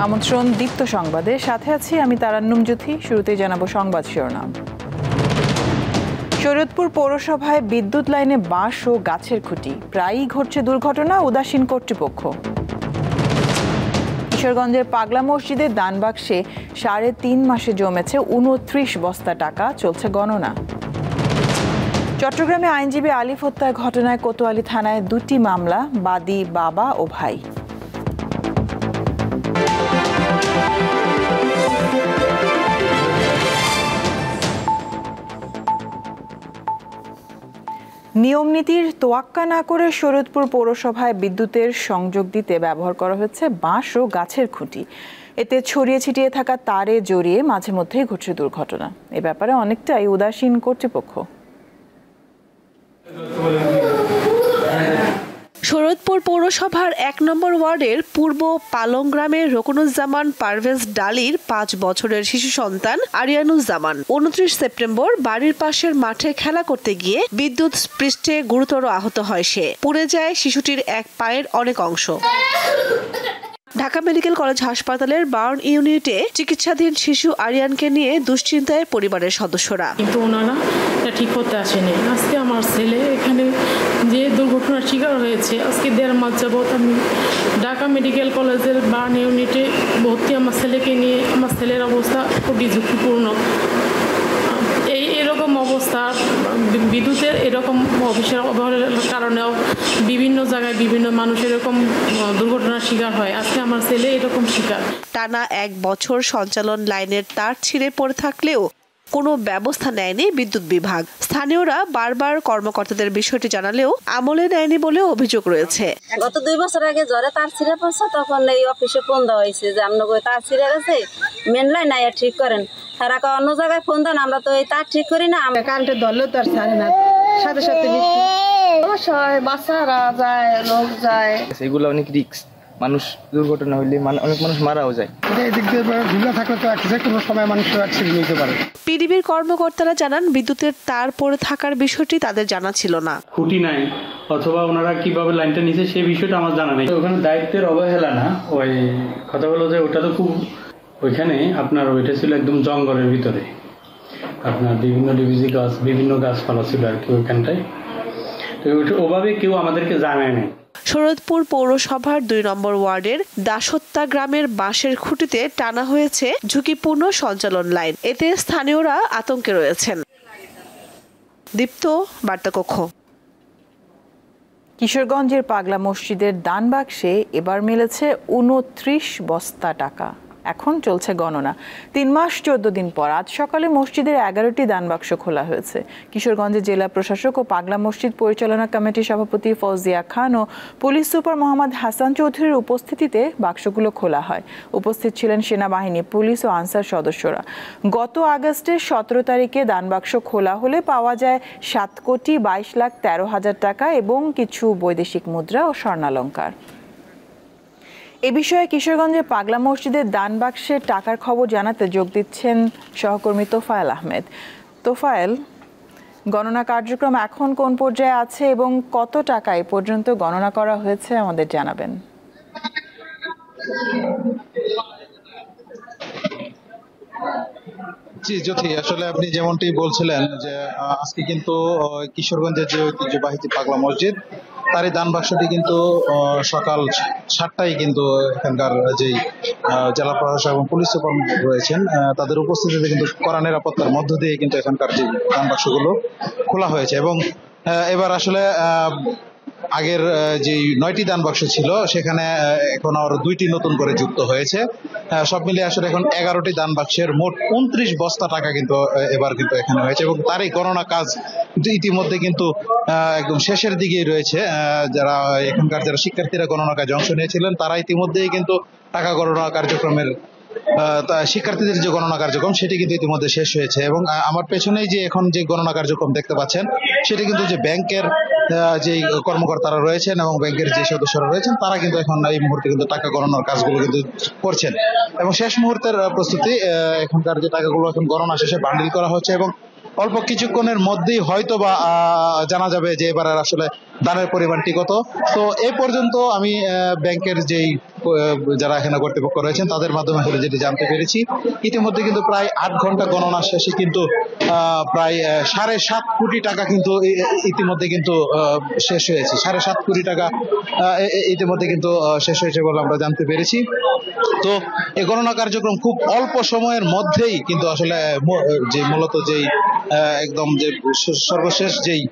আমন্ত্রণ দীপ্ত সংবাদে, সাথে আছি আমি তারান্নুম জ্যোতি। শুরুতেই জানাবো সংবাদ শিরোনাম। শরীয়তপুর পৌরসভায় বিদ্যুৎ লাইনে বাঁশ ও গাছের খুঁটি, প্রায়ই ঘটছে দুর্ঘটনা, উদাসীন কর্তৃপক্ষ। কিশোরগঞ্জের পাগলা মসজিদের দান বাক্সে ৩.৫ মাসে জমেছে ২৯ বস্তা টাকা, চলছে গণনা। চট্টগ্রামে আইনজীবী আলিফ হত্যার ঘটনায় কোতোয়ালি থানায় ২টি মামলা, বাদী বাবা ও ভাই। নিয়ম নীতির তোয়াক্কা না করে শরীয়তপুর পৌরসভায় বিদ্যুতের সংযোগ দিতে ব্যবহার করা হচ্ছে বাঁশ ও গাছের খুঁটি। এতে ছড়িয়ে ছিটিয়ে থাকা তারে জড়িয়ে মাঝে মধ্যেই ঘটছে দুর্ঘটনা। এ ব্যাপারে অনেকটাই উদাসীন কর্তৃপক্ষ। শরীয়তপুর পৌরসভার ১ নম্বর ওয়ার্ডের পূর্ব পালং গ্রামের রকুনুজ্জামান পারভেজ ডালির ৫ বছরের শিশু সন্তান আরিয়ানুজ্জামান ২৯ সেপ্টেম্বর বাড়ির পাশের মাঠে খেলা করতে গিয়ে বিদ্যুৎ স্পৃষ্টে গুরুতর আহত হয় সে। পুড়ে যায় শিশুটির এক পায়ের অনেক অংশ। ঢাকা মেডিকেল কলেজ হাসপাতালের বার্ন ইউনিটে চিকিৎসাধীন শিশু আরিয়ানকে নিয়ে দুশ্চিন্তায় পরিবারের সদস্যরা। কিন্তু ওনারা ঠিক করতে আসেনি। আজকে আমার ছেলে এখানে যে দুর্ঘটনার শিকার হয়েছে, আজকে ১.৫ মাস যাবৎ আমি ঢাকা মেডিকেল কলেজের বার্ন ইউনিটে ভর্তি। আমার ছেলেকে নিয়ে, আমার ছেলের অবস্থা খুবই ঝুঁকিপূর্ণ। এরকম অবস্থা, বিদ্যুতের এরকম অফিসের অভাবের কারণেও বিভিন্ন জায়গায় বিভিন্ন মানুষ এরকম দুর্ঘটনার শিকার হয়। আজকে আমার ছেলে এরকম শিকার। টানা ১ বছর সঞ্চালন লাইনের তার ছিঁড়ে পড়ে থাকলেও কোনো ব্যবস্থা নেয়নি বিদ্যুৎ বিভাগ। স্থানীয়রা বারবার কর্মকর্তাদের বিষয়টি জানালেও আমলে নেয়নি বলে অভিযোগ রয়েছে। গত ২ বছর আগে জ্বরে তার ছিঁড়ে পড়ছে, তখন এই অফিসে ফোন দেওয়া হয়েছে যে আপনার তার ছিঁড়ে গেছে, মেন লাইন নাই ঠিক করেন। তারা অন্য জায়গায় ফোন দেন, আমরা তো এই তার ঠিক করি না। কারেন্টের ধরলেও তো আর ছাড়ে না, সাথে সাথে বাচ্চারা যায়, লোক যায়, এগুলো অনেক রিস্ক। মানুষ দুর্ঘটনা হইলে অনেক মানুষ মারাও যায়। পিডিবির কর্মকর্তারা জানান, বিদ্যুতের তার পড়ে থাকার বিষয়টি তাদের জানা ছিল না। খুঁটি নাই অথবা ওনারা কিভাবে লাইনটা নিছে সেই বিষয়টা আমার জানা নেই। ওখানে দায়িত্বের অবহেলা না, ওই কথা হলো যে ওটা তো খুব ওইখানে আপনার ওইটা ছিল একদম জঙ্গলের ভিতরে, আপনার বিভিন্ন ডিভিজি গাছ, বিভিন্ন গাছপালা ছিল আর কি ওইখানটায়। তো ওভাবে কেউ আমাদেরকে জানায় নাই। শরীয়তপুর পৌরসভার ২ নম্বর ওয়ার্ডের দাসত্তা গ্রামের বাঁশের খুঁটিতে টানা হয়েছে ঝুঁকিপূর্ণ সঞ্চালন লাইন। এতে স্থানীয়রা আতঙ্কে রয়েছেন। দীপ্ত, বার্তাকক্ষ। কিশোরগঞ্জের পাগলা মসজিদের দান বাক্সে এবার মিলেছে ২৯ বস্তা টাকা। এখন চলছে গণনা। ৩ মাস ১৪ দিন পর আজ সকালে মসজিদের ১১টি দান বাক্স খোলা হয়েছে। কিশোরগঞ্জের জেলা প্রশাসক ও পাগলা মসজিদ পরিচালনা কমিটির সভাপতি ফৌজিয়া খান ও পুলিশ সুপার মোহাম্মদ হাসান চৌধুরীর উপস্থিতিতে বাক্সগুলো খোলা হয়। উপস্থিত ছিলেন সেনাবাহিনী, পুলিশ ও আনসার সদস্যরা। গত আগস্টের ১৭ তারিখে দান বাক্স খোলা হলে পাওয়া যায় ৭,২২,১৩,০০০ টাকা এবং কিছু বৈদেশিক মুদ্রা ও স্বর্ণালংকার। এ বিষয়ে কিশোরগঞ্জের পাগলা মসজিদের দান বাক্সের টাকার খবর জানাতে যোগ দিচ্ছেন সহকর্মী তোফায়েল আহমেদ। তোফায়েল, গণনা কার্যক্রম এখন কোন পর্যায়ে আছে এবং কত টাকা এ পর্যন্ত গণনা করা হয়েছে আমাদের জানাবেন। জি জ্যোতি, আসলে আপনি যেমনটি বলছিলেন যে আজকে কিন্তু কিশোরগঞ্জের যে ঐতিহ্যবাহী পাগলা মসজিদ, তারই দান বাক্সটি কিন্তু সকাল ৭টায় কিন্তু এখানকার যেই জেলা প্রশাসক এবং পুলিশ সুপার রয়েছেন তাদের উপস্থিতিতে কিন্তু কড়া নিরাপত্তার মধ্য দিয়ে কিন্তু এখানকার যে দান বাক্সগুলো খোলা হয়েছে। এবং এবার আসলে আগের যে ৯টি দান বাক্স ছিল সেখানে এখন আর ২টি নতুন করে যুক্ত হয়েছে। সব মিলিয়ে আসলে এখন ১১টি দান বাক্সের মোট ২৯ বস্তা টাকা কিন্তু এবার কিন্তু এখানে হয়েছে এবং তারই গণনা কাজ ইতিমধ্যে কিন্তু একদম শেষের দিকেই রয়েছে। যারা এখানকার যারা শিক্ষার্থীরা গণনা কাজে অংশ নিয়েছিলেন তারা ইতিমধ্যেই কিন্তু টাকা গণনা কার্যক্রমের শিক্ষার্থীদের যে গণনা কার্যক্রম সেটি কিন্তু ইতিমধ্যে শেষ হয়েছে। এবং আমার পেছনেই যে এখন যে গণনা কার্যক্রম দেখতে পাচ্ছেন সেটি কিন্তু যে ব্যাংকের যে কর্মকর্তারা রয়েছেন এবং ব্যাংকের যে সদস্যরা রয়েছেন তারা কিন্তু এখন এই মুহূর্তে কিন্তু টাকা গণনার কাজগুলো কিন্তু করছেন এবং শেষ মুহূর্তের প্রস্তুতি। এখানকার যে টাকাগুলো এখন গণনা শেষে বান্ডিল করা হচ্ছে এবং অল্প কিছুক্ষণের মধ্যেই হয়তো বা জানা যাবে যে এবার আসলে দানের পরিমাণটি কত। তো এই পর্যন্ত আমি ব্যাংকের যেই যারা এখানে কর্তৃপক্ষ রয়েছেন তাদের মাধ্যমে আসলে যেটি জানতে পেরেছি, ইতিমধ্যে কিন্তু প্রায় 8 ঘন্টা গণনা শেষে কিন্তু প্রায় 7.5 কোটি টাকা কিন্তু ইতিমধ্যে কিন্তু শেষ হয়েছে। 7.5 কোটি টাকা ইতিমধ্যে কিন্তু শেষ হয়েছে বলে আমরা জানতে পেরেছি। তো এই গণনা কার্যক্রম খুব অল্প সময়ের মধ্যেই কিন্তু আসলে যে মূলত যেই একদম যে সর্বশেষ যেই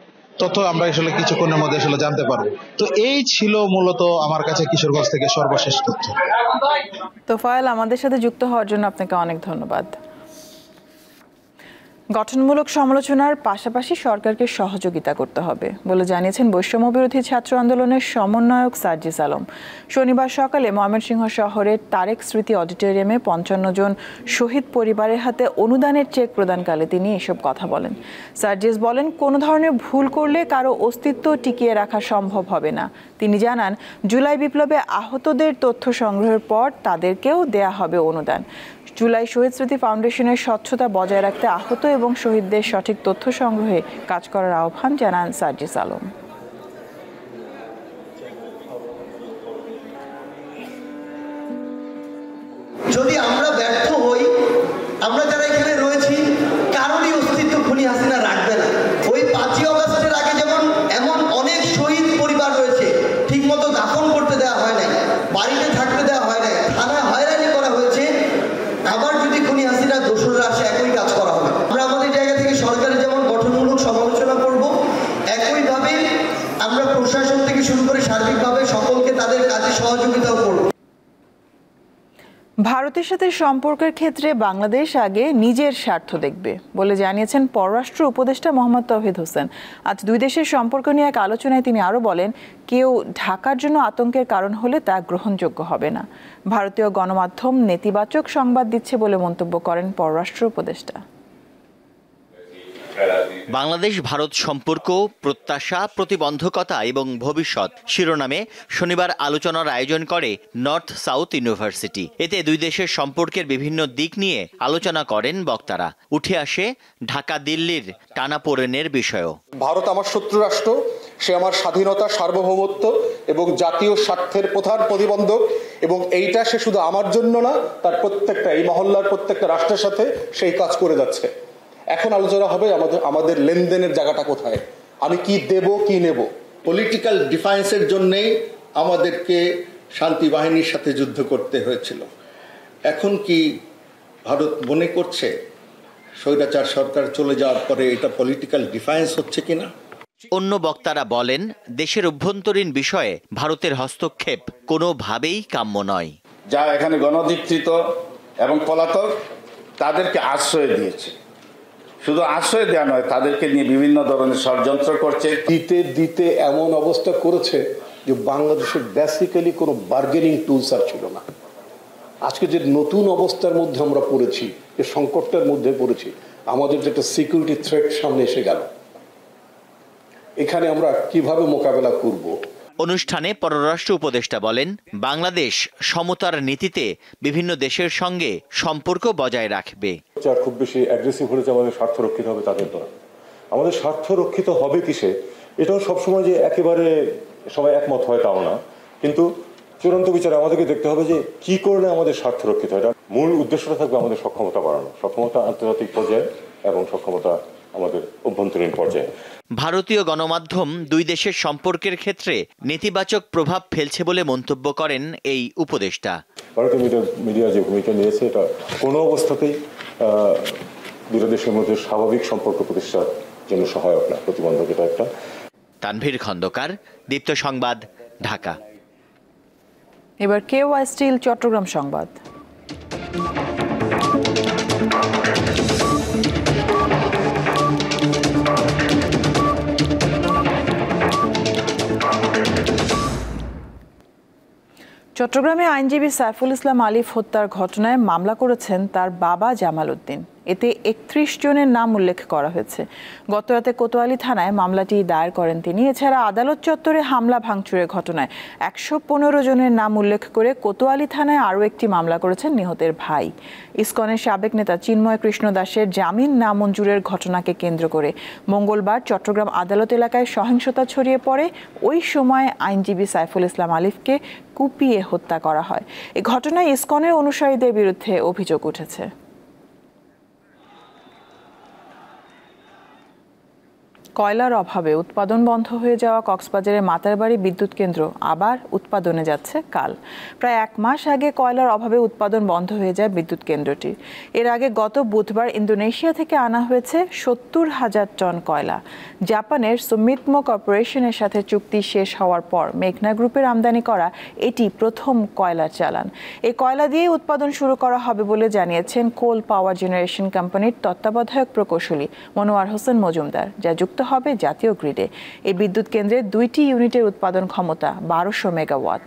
তথ্য আমরা আসলে কিছুক্ষণের মধ্যে আসলে জানতে পারবো। তো এই ছিল মূলত আমার কাছে কিশোরগঞ্জ থেকে সর্বশেষ তথ্য। তোফায়েল, আমাদের সাথে যুক্ত হওয়ার জন্য আপনাকে অনেক ধন্যবাদ। গঠনমূলক সমালোচনার পাশাপাশি সরকারকে সহযোগিতা করতে হবে বলে জানিয়েছেন বৈষম্য বিরোধী ছাত্র আন্দোলনের সমন্বয়ক সার্জিস আলম। শনিবার সকালে ময়মনসিংহ শহরের তারেক স্মৃতি অডিটোরিয়ামে 55 জন শহীদ পরিবারের হাতে অনুদানের চেক প্রদানকালে তিনি এসব কথা বলেন। সার্জিস বলেন, কোনো ধরনের ভুল করলে কারো অস্তিত্ব টিকিয়ে রাখা সম্ভব হবে না। তিনি জানান, জুলাই বিপ্লবে আহতদের তথ্য সংগ্রহের পর তাদেরকেও দেয়া হবে অনুদান। জুলাই শহীদ স্মৃতি ফাউন্ডেশনের স্বচ্ছতা বজায় রাখতে আহত এবং শহীদদের সঠিক তথ্য সংগ্রহে কাজ করার আহ্বান জানান সার্জিস আলম। যদি আমরা ব্যর্থ হই, আমরা যারা এখানে রয়েছি কারোরই অস্তিত্ব খুনি হাসিনা রাখবে না। ওই 5ই অগস্টের আগে যেমন এমন অনেক শহীদ পরিবার রয়েছে ঠিকমতো দাফন করতে দেওয়া হয় নাই, বাড়িতে থাকতে দেওয়া হয় নাই, থানায় হয়রানি করা হয়েছে। আবার যদি খুনি হাসিনা দোষররা আসে একই কাজ করা হবে। আমরা আমাদের জায়গা থেকে সরকারের যেমন গঠনমূলক সমালোচনা করব, একইভাবে আমরা প্রশাসন থেকে শুরু করে সার্বিকভাবে সকলকে তাদের কাজে সহযোগিতাও করব। ভারতের সাথে সম্পর্কের ক্ষেত্রে বাংলাদেশ আগে নিজের স্বার্থ দেখবে বলে জানিয়েছেন পররাষ্ট্র উপদেষ্টা মোহাম্মদ তৌহিদ হোসেন। আজ দুই দেশের সম্পর্ক নিয়ে এক আলোচনায় তিনি আরও বলেন, কেউ ঢাকার জন্য আতঙ্কের কারণ হলে তা গ্রহণযোগ্য হবে না। ভারতীয় গণমাধ্যম নেতিবাচক সংবাদ দিচ্ছে বলে মন্তব্য করেন পররাষ্ট্র উপদেষ্টা। বাংলাদেশ ভারত সম্পর্ক, প্রত্যাশা, প্রতিবন্ধকতা এবং ভবিষ্যৎ শিরোনামে শনিবার আলোচনার আয়োজন করে নর্থ সাউথ ইউনিভার্সিটি। এতে দুই দেশের সম্পর্কের বিভিন্ন দিক নিয়ে আলোচনা করেন বক্তারা। উঠে আসে ঢাকা দিল্লির টানাপোড়েনের বিষয়ও। ভারত আমার শত্রু রাষ্ট্র, সে আমার স্বাধীনতা, সার্বভৌমত্ব এবং জাতীয় স্বার্থের প্রধান প্রতিবন্ধক, এবং এইটা সে শুধু আমার জন্য না, তার প্রত্যেকটা এই মহল্লার প্রত্যেকটা রাষ্ট্রের সাথে সেই কাজ করে যাচ্ছে। এখন আলোচনা হবে আমাদের লেনদেনের জায়গাটা কোথায়, আমি কি দেব কি নেব। পলিটিক্যাল ডিফেন্সের জন্যই আমাদেরকে শান্তি বাহিনীর সাথে যুদ্ধ করতে হয়েছিল। এখন কি ভারত মনে করছে স্বৈরাচার সরকার চলে যাওয়ার পরে এটা পলিটিক্যাল ডিফেন্স হচ্ছে কিনা? অন্য বক্তারা বলেন, দেশের অভ্যন্তরীণ বিষয়ে ভারতের হস্তক্ষেপ কোনোভাবেই কাম্য নয়। যা এখানে গণধিকৃত এবং পলাতক তাদেরকে আশ্রয় দিয়েছে, শুধু আশ্রয় দেওয়া নয়, তাদেরকে নিয়ে বিভিন্ন ধরনের ষড়যন্ত্র করছে। দিতে এমন অবস্থা করেছে যে বাংলাদেশের বেসিক্যালি কোনো বার্গেনিং টুলস আর ছিল না। আজকে যে নতুন অবস্থার মধ্যে আমরা পড়েছি, যে সংকটটার মধ্যে পড়েছি, আমাদের যে একটা সিকিউরিটি থ্রেট সামনে এসে গেল, এখানে আমরা কিভাবে মোকাবেলা করব। অনুষ্ঠানে পররাষ্ট্র উপদেষ্টা বলেন, বাংলাদেশ সমতার নীতিতে বিভিন্ন দেশের সঙ্গে সম্পর্ক বজায় রাখবে। খুব বেশি অ্যাগ্রেসিভ হলে যে আমাদের স্বার্থ রক্ষিত হবে তাদের দ্বারা, আমাদের স্বার্থ রক্ষিত হবে কিসে, এটাও সবসময় যে একেবারে সবাই একমত হয় তাও না, কিন্তু চূড়ান্ত বিচারে আমাদেরকে দেখতে হবে যে কি করলে আমাদের স্বার্থ রক্ষিত হয়। মূল উদ্দেশ্যটা থাকবে আমাদের সক্ষমতা বাড়ানো, সক্ষমতা আন্তর্জাতিক পর্যায়ে এবং সক্ষমতা আমাদের অভ্যন্তরীণ পর্যায়ে। ভারতীয় গণমাধ্যম দুই দেশের সম্পর্কের ক্ষেত্রে নেতিবাচক প্রভাব ফেলছে বলে মন্তব্য করেন এই উপদেষ্টা। ভারতীয় মিডিয়া যে ভূমিকা নিয়েছে এটা কোনো অবস্থাতেই দুটো দেশের মধ্যে স্বাভাবিক সম্পর্ক প্রতিষ্ঠার জন্য সহায়ক না, প্রতিবন্ধক এটা একটা। তানভীর খন্দকার, দীপ্ত সংবাদ, ঢাকা। এবার কেওয়াই স্টিল চট্টগ্রাম সংবাদ। চট্টগ্রামে আইনজীবী সাইফুল ইসলাম আলিফ হত্যার ঘটনায় মামলা করেছেন তার বাবা জামাল উদ্দিন। এতে 31 জনের নাম উল্লেখ করা হয়েছে। গতরাতে কোতোয়ালি থানায় মামলাটি দায়ের করেন তিনি। এছাড়া আদালত চত্বরে হামলা ভাঙচুরের ঘটনায় 115 জনের নাম উল্লেখ করে কোতোয়ালি থানায় আরও একটি মামলা করেছেন নিহতের ভাই। ইসকনের সাবেক নেতা চিন্ময় কৃষ্ণ দাসের জামিন নামঞ্জুরের ঘটনাকে কেন্দ্র করে মঙ্গলবার চট্টগ্রাম আদালত এলাকায় সহিংসতা ছড়িয়ে পড়ে। ওই সময় আইনজীবী সাইফুল ইসলাম আলিফকে কুপিয়ে হত্যা করা হয়। এই ঘটনায় ইসকনের অনুসারীদের বিরুদ্ধে অভিযোগ উঠেছে। কয়লার অভাবে উৎপাদন বন্ধ হয়ে যাওয়া কক্সবাজারের মাতারবাড়ি বিদ্যুৎ কেন্দ্র আবার উৎপাদনে যাচ্ছে কাল। প্রায় 1 মাস আগে কয়লার অভাবে উৎপাদন বন্ধ হয়ে যায় বিদ্যুৎ কেন্দ্রটি। এর আগে গত বুধবার ইন্দোনেশিয়া থেকে আনা হয়েছে 70,000 টন কয়লা। জাপানের সুমিতমো কর্পোরেশনের সাথে চুক্তি শেষ হওয়ার পর মেঘনা গ্রুপের আমদানি করা এটি প্রথম কয়লার চালান। এই কয়লা দিয়ে উৎপাদন শুরু করা হবে বলে জানিয়েছেন কোল পাওয়ার জেনারেশন কোম্পানির তত্ত্বাবধায়ক প্রকৌশলী মনোয়ার হোসেন মজুমদার, যা যুক্ত হবে জাতীয় গ্রিডে। এই বিদ্যুৎ কেন্দ্রে 2টি ইউনিটের উৎপাদন ক্ষমতা 1200 মেগাওয়াট।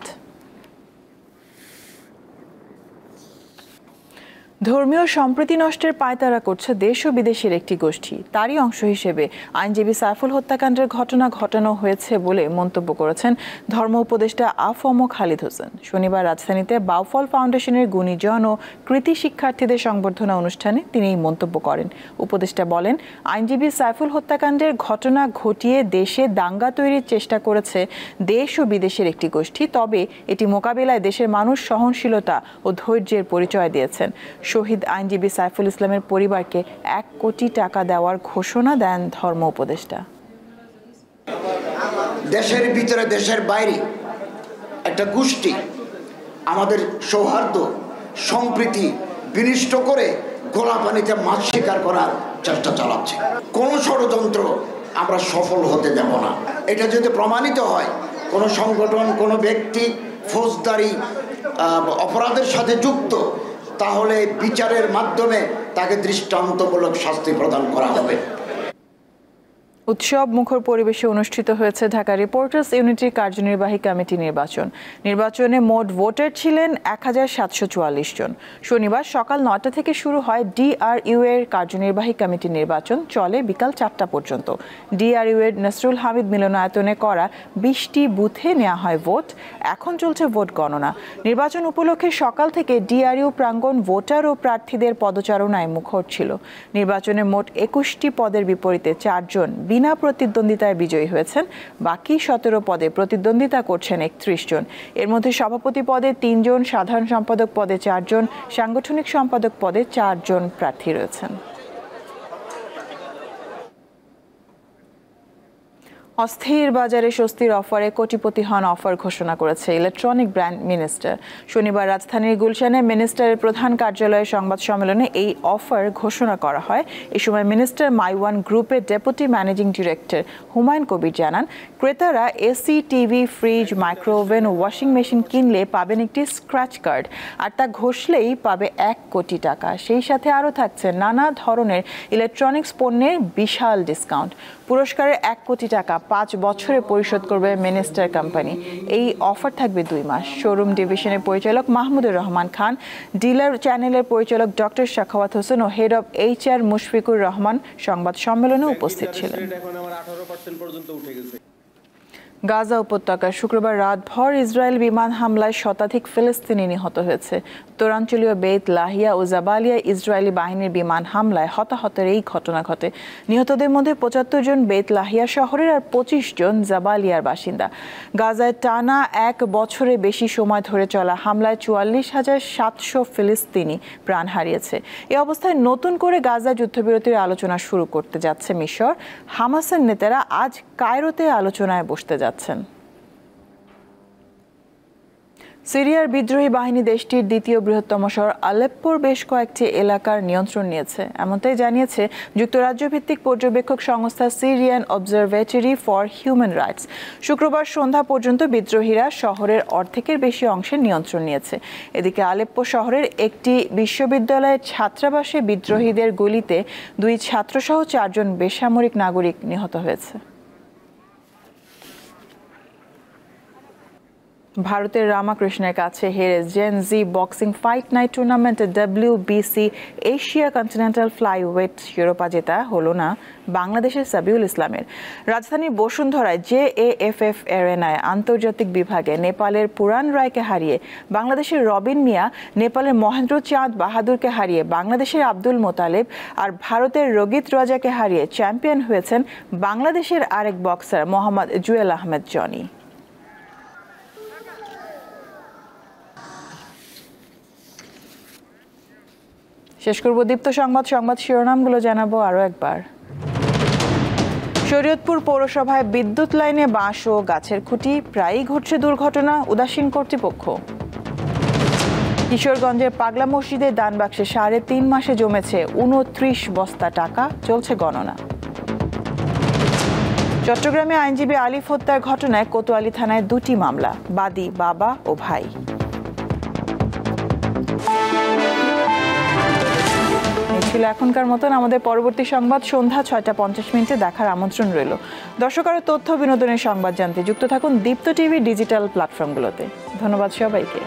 ধর্মীয় সম্প্রীতি নষ্টের পায়তারা করছে দেশ ও বিদেশের একটি গোষ্ঠী। তারই অংশ হিসেবে আইনজীবী সাইফুল হত্যাকাণ্ডের ঘটনা ঘটানো হয়েছে বলে মন্তব্য করেছেন ধর্ম উপদেষ্টা আফম খালিদ হোসেন। শনিবার রাজধানীতে বাউফল ফাউন্ডেশনের গুণীজন ও কৃতি শিক্ষার্থীদের সংবর্ধনা অনুষ্ঠানে তিনি এই মন্তব্য করেন। উপদেষ্টা বলেন, আইনজীবী সাইফুল হত্যাকাণ্ডের ঘটনা ঘটিয়ে দেশে দাঙ্গা তৈরির চেষ্টা করেছে দেশ ও বিদেশের একটি গোষ্ঠী। তবে এটি মোকাবিলায় দেশের মানুষ সহনশীলতা ও ধৈর্যের পরিচয় দিয়েছেন। শহীদ আইনজীবী সাইফুল ইসলামের পরিবারকে 1 কোটি টাকা দেওয়ার ঘোষণা দেন ধর্ম উপদেষ্টা। দেশের ভিতরে দেশের বাইরে একটা গোষ্ঠী আমাদের সৌহার্দ্য সম্প্রীতি বিনষ্ট করে গোলা পানিতে মাছ শিকার করার চেষ্টা চালাচ্ছে। কোন ষড়যন্ত্র আমরা সফল হতে দেব না। এটা যদি প্রমাণিত হয় কোন সংগঠন কোন ব্যক্তি ফৌজদারি অপরাধের সাথে যুক্ত, তাহলে বিচারের মাধ্যমে তাকে দৃষ্টান্তমূলক শাস্তি প্রদান করা হবে। উৎসব মুখর পরিবেশে অনুষ্ঠিত হয়েছে ঢাকা রিপোর্টার্স ইউনিটির কার্যনির্বাহী কমিটি নির্বাচনে মোট ভোটার ছিলেন 1744 জন। শনিবার সকাল 9টা থেকে শুরু হয় ডিআরইউ এর কার্যনির্বাহী কমিটির নির্বাচন, চলে বিকাল 4টা পর্যন্ত। ডিআরইউ এর নসরুল হামিদ মিলনায়তনে করা 20টি বুথে নেওয়া হয় ভোট। এখন চলছে ভোট গণনা। নির্বাচন উপলক্ষে সকাল থেকে ডিআরইউ প্রাঙ্গণ ভোটার ও প্রার্থীদের পদচারণায় মুখর ছিল। নির্বাচনে মোট 21টি পদের বিপরীতে 4 জন বিনা প্রতিদ্বন্দ্বিতায় বিজয়ী হয়েছেন। বাকি 17 পদে প্রতিদ্বন্দ্বিতা করছেন 31 জন। এর মধ্যে সভাপতি পদে 3 জন, সাধারণ সম্পাদক পদে 4 জন, সাংগঠনিক সম্পাদক পদে 4 জন প্রার্থী রয়েছেন। অস্থির বাজারে স্বস্তির অফারে কোটিপতি হন অফার ঘোষণা করেছে ইলেকট্রনিক ব্র্যান্ড মিনিস্টার। শনিবার রাজধানীর গুলশানে মিনিস্টারের প্রধান কার্যালয়ে সংবাদ সম্মেলনে এই অফার ঘোষণা করা হয়। এই সময় মিনিস্টার মাইওয়ান গ্রুপের deputy managing director Humayun Kabir জানান, ক্রেতারা এসি, টিভি, ফ্রিজ, মাইক্রোওভেন ও ওয়াশিং মেশিন কিনলে পাবেন একটি স্ক্র্যাচ কার্ড, আর তা ঘষলেই পাবে 1 কোটি টাকা। সেই সাথে আরও থাকছে নানা ধরনের ইলেকট্রনিক্স পণ্যের বিশাল ডিসকাউন্ট। পুরস্কারের 1 কোটি টাকা 5 বছরে পরিশোধ করবে মিনিস্টার কোম্পানি। এই অফার থাকবে 2 মাস। শোরুম ডিভিশনের পরিচালক মাহমুদুর রহমান খান, ডিলার চ্যানেলের পরিচালক ডক্টর শাখাওয়াত হোসেন ও head of HR Mushfiqur Rahman সংবাদ সম্মেলনে উপস্থিত ছিলেন। গাজা উপত্যকায় শুক্রবার রাতভর ইসরায়েল বিমান হামলায় শতাধিক ফিলিস্তিনি নিহত হয়েছে। উত্তরাঞ্চলীয় বেত লাহিয়া ও জাবালিয়া ইসরায়েলি বাহিনীর বিমান হামলায় হতাহতের এই ঘটনা ঘটে। নিহতদের মধ্যে 75 জন বেত লাহিয়া শহরের আর 25 জন জাবালিয়ার বাসিন্দা। গাজায় টানা 1 বছরে বেশি সময় ধরে চলা হামলায় 44,700 ফিলিস্তিনি প্রাণ হারিয়েছে। এই অবস্থায় নতুন করে গাজা যুদ্ধবিরতির আলোচনা শুরু করতে যাচ্ছে মিশর। হামাসের নেতারা আজ কায়রোতে আলোচনায় বসতে যাচ্ছেন। সিরিয়ার বিদ্রোহী বাহিনী দেশটির দ্বিতীয় বৃহত্তম শহর আলেপ্পোর বেশ কয়েকটি এলাকার নিয়ন্ত্রণ নিয়েছে, এমনটাই জানিয়েছে যুক্তরাজ্য ভিত্তিক পর্যবেক্ষক সংস্থা Syrian observatory for human rights. শুক্রবার সন্ধ্যা পর্যন্ত বিদ্রোহীরা শহরের অর্ধেকের বেশি অংশের নিয়ন্ত্রণ নিয়েছে। এদিকে আলেপ্পো শহরের একটি বিশ্ববিদ্যালয়ের ছাত্রাবাসে বিদ্রোহীদের গুলিতে 2 ছাত্রসহ 4 জন বেসামরিক নাগরিক নিহত হয়েছে। ভারতের রামাকৃষ্ণের কাছে হেরে জেন জি বক্সিং ফাইট নাইট টুর্নামেন্টে WBC এশিয়া কন্টিনেন্টাল ফ্লাইওয়েট শিরোপা জেতা হলো না বাংলাদেশের সাবিউল ইসলামের। রাজধানীর বসুন্ধরায় JAFF এরেনায় আন্তর্জাতিক বিভাগে নেপালের পুরান রায়কে হারিয়ে বাংলাদেশের রবিন মিয়া, নেপালের মহেন্দ্র চাঁদ বাহাদুরকে হারিয়ে বাংলাদেশের আব্দুল মোতালেব আর ভারতের রোগিত রাজাকে হারিয়ে চ্যাম্পিয়ন হয়েছেন বাংলাদেশের আরেক boxer Muhammad Jewel Ahmed Johnny. শেষ করব দীপ্ত সংবাদ শিরোনামগুলো জানাবো আরো একবার। শরীয়তপুর পৌরসভায় বিদ্যুৎ লাইনে বাঁশ ও গাছের খুঁটি, প্রায়ই ঘটছে দুর্ঘটনা, উদাসীন কর্তৃপক্ষ। কিশোরগঞ্জের পাগলা মসজিদের দান বাক্সে 3.5 মাসে জমেছে 29 বস্তা টাকা, চলছে গণনা। চট্টগ্রামে আইনজীবী আলিফ হত্যার ঘটনায় কোতোয়ালি থানায় 2টি মামলা, বাদী বাবা ও ভাই। ছিল এখনকার মতন। আমাদের পরবর্তী সংবাদ সন্ধ্যা 6টা 50 দেখার আমন্ত্রণ রইল। দর্শক, আরো তথ্য বিনোদনের সংবাদ জানতে যুক্ত থাকুন দীপ্ত টিভি ডিজিটাল প্ল্যাটফর্মগুলোতে। ধন্যবাদ সবাইকে।